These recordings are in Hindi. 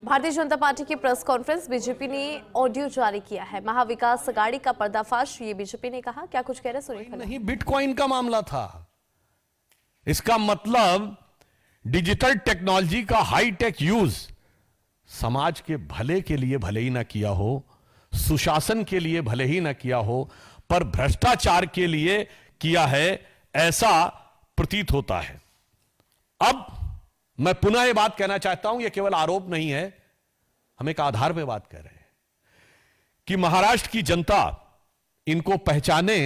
भारतीय जनता पार्टी की प्रेस कॉन्फ्रेंस, बीजेपी ने ऑडियो जारी किया है। महाविकास अघाड़ी का पर्दाफाश, ये बीजेपी ने कहा। क्या कुछ कह रहे सुनिए। नहीं, बिटकॉइन का मामला था। इसका मतलब डिजिटल टेक्नोलॉजी का हाईटेक यूज समाज के भले के लिए भले ही ना किया हो, सुशासन के लिए भले ही ना किया हो, पर भ्रष्टाचार के लिए किया है, ऐसा प्रतीत होता है। अब मैं पुनः यह बात कहना चाहता हूं, यह केवल आरोप नहीं है, हम एक आधार पे बात कर रहे हैं कि महाराष्ट्र की जनता इनको पहचाने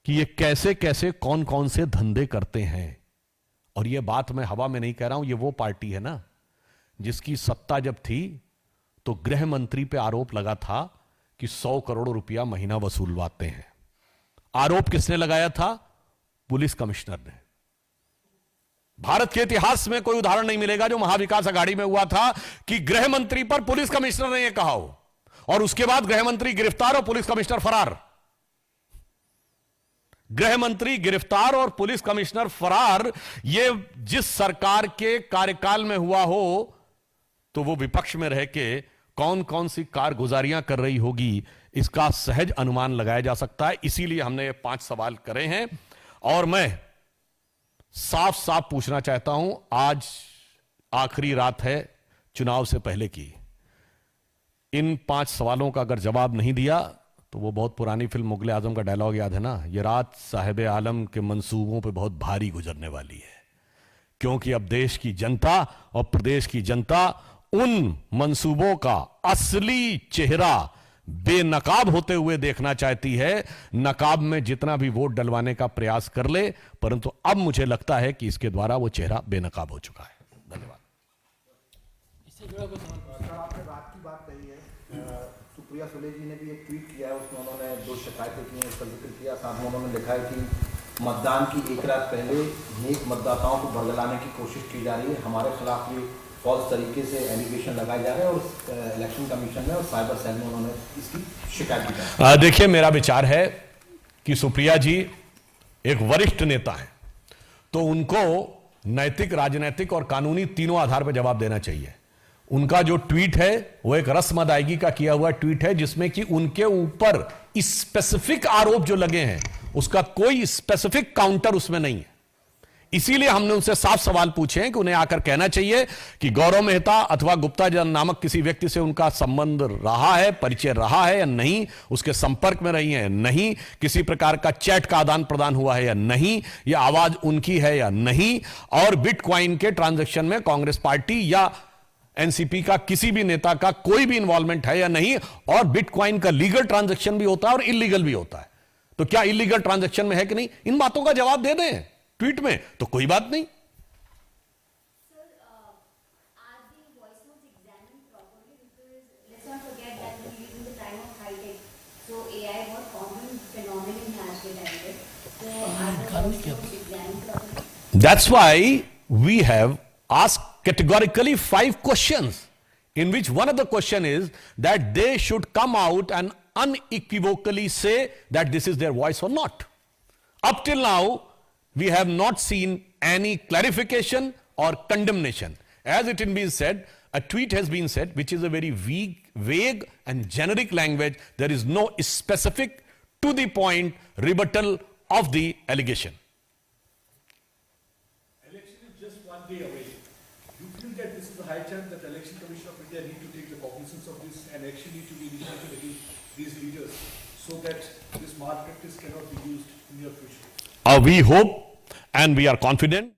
कि ये कैसे कैसे कौन कौन से धंधे करते हैं। और यह बात मैं हवा में नहीं कह रहा हूं, यह वो पार्टी है ना जिसकी सत्ता जब थी तो गृह मंत्री पे आरोप लगा था कि 100 करोड़ रुपया महीना वसूलवाते हैं। आरोप किसने लगाया था? पुलिस कमिश्नर ने। भारत के इतिहास में कोई उदाहरण नहीं मिलेगा जो महाविकास अघाड़ी में हुआ था कि गृह मंत्री पर पुलिस कमिश्नर ने यह कहा हो और उसके बाद गृह मंत्री गिरफ्तार और पुलिस कमिश्नर फरार। गृह मंत्री गिरफ्तार और पुलिस कमिश्नर फरार, यह जिस सरकार के कार्यकाल में हुआ हो तो वो विपक्ष में रह के कौन कौन सी कारगुजारियां कर रही होगी, इसका सहज अनुमान लगाया जा सकता है। इसीलिए हमने 5 सवाल करे हैं और मैं साफ साफ पूछना चाहता हूं, आज आखिरी रात है चुनाव से पहले की। इन 5 सवालों का अगर जवाब नहीं दिया तो वो बहुत पुरानी फिल्म मुगले आजम का डायलॉग याद है ना, ये रात साहिब आलम के मंसूबों पे बहुत भारी गुजरने वाली है। क्योंकि अब देश की जनता और प्रदेश की जनता उन मंसूबों का असली चेहरा बेनकाब होते हुए देखना चाहती है। नकाब में जितना भी वोट डलवाने का प्रयास कर ले, परंतु अब मुझे लगता है कि इसके द्वारा वो चेहरा बेनकाब हो चुका है। धन्यवाद। इससे जुड़ा कुछ सर, आपने रात की बात कही है, सुप्रिया सुले जी ने भी एक ट्वीट किया है, उसमें उन्होंने 2 शिकायतें की हैं, उसका जिक्र किया। साथ में उन्होंने लिखा है कि मतदान की एक रात पहले नेक मतदाताओं को भड़काने की कोशिश की जा रही है, हमारे खिलाफ ये फॉल्स तरीके से एलिगेशन लगाए जा रहे हैं और इलेक्शन कमीशन में और साइबर सेल में उन्होंने इसकी शिकायत की। देखिए, मेरा विचार है कि सुप्रिया जी एक वरिष्ठ नेता है तो उनको नैतिक, राजनीतिक और कानूनी तीनों आधार पर जवाब देना चाहिए। उनका जो ट्वीट है वो एक रस्म अदायगी का किया हुआ ट्वीट है जिसमें कि उनके ऊपर स्पेसिफिक आरोप जो लगे हैं उसका कोई स्पेसिफिक काउंटर उसमें नहीं है। इसीलिए हमने उनसे साफ सवाल पूछे हैं कि उन्हें आकर कहना चाहिए कि गौरव मेहता अथवा गुप्ता नामक किसी व्यक्ति से उनका संबंध रहा है, परिचय रहा है या नहीं, उसके संपर्क में रही है नहीं, किसी प्रकार का चैट का आदान प्रदान हुआ है या नहीं, यह आवाज उनकी है या नहीं, और बिटकॉइन के ट्रांजैक्शन में कांग्रेस पार्टी या एनसीपी का किसी भी नेता का कोई भी इंवॉल्वमेंट है या नहीं। और बिटकॉइन का लीगल ट्रांजैक्शन भी होता है और इलीगल भी होता है, तो क्या इलीगल ट्रांजैक्शन में है कि नहीं, इन बातों का जवाब दे दें ट्वीट में, तो कोई बात नहीं। That's why we have asked categorically 5 questions, in which one of the question is that they should come out and unequivocally say that this is their voice or not. Up till now, we have not seen any clarification or condemnation. As it has been said, a tweet has been said, which is a very vague and generic language. There is no specific, to the point rebuttal of the allegation. Election is just one day away. You feel that this is a high chance that the Election Commission of India need to take the cognizance of this and action need to be initiated against these leaders so that this malpractice cannot be used in your future? We hope and we are confident.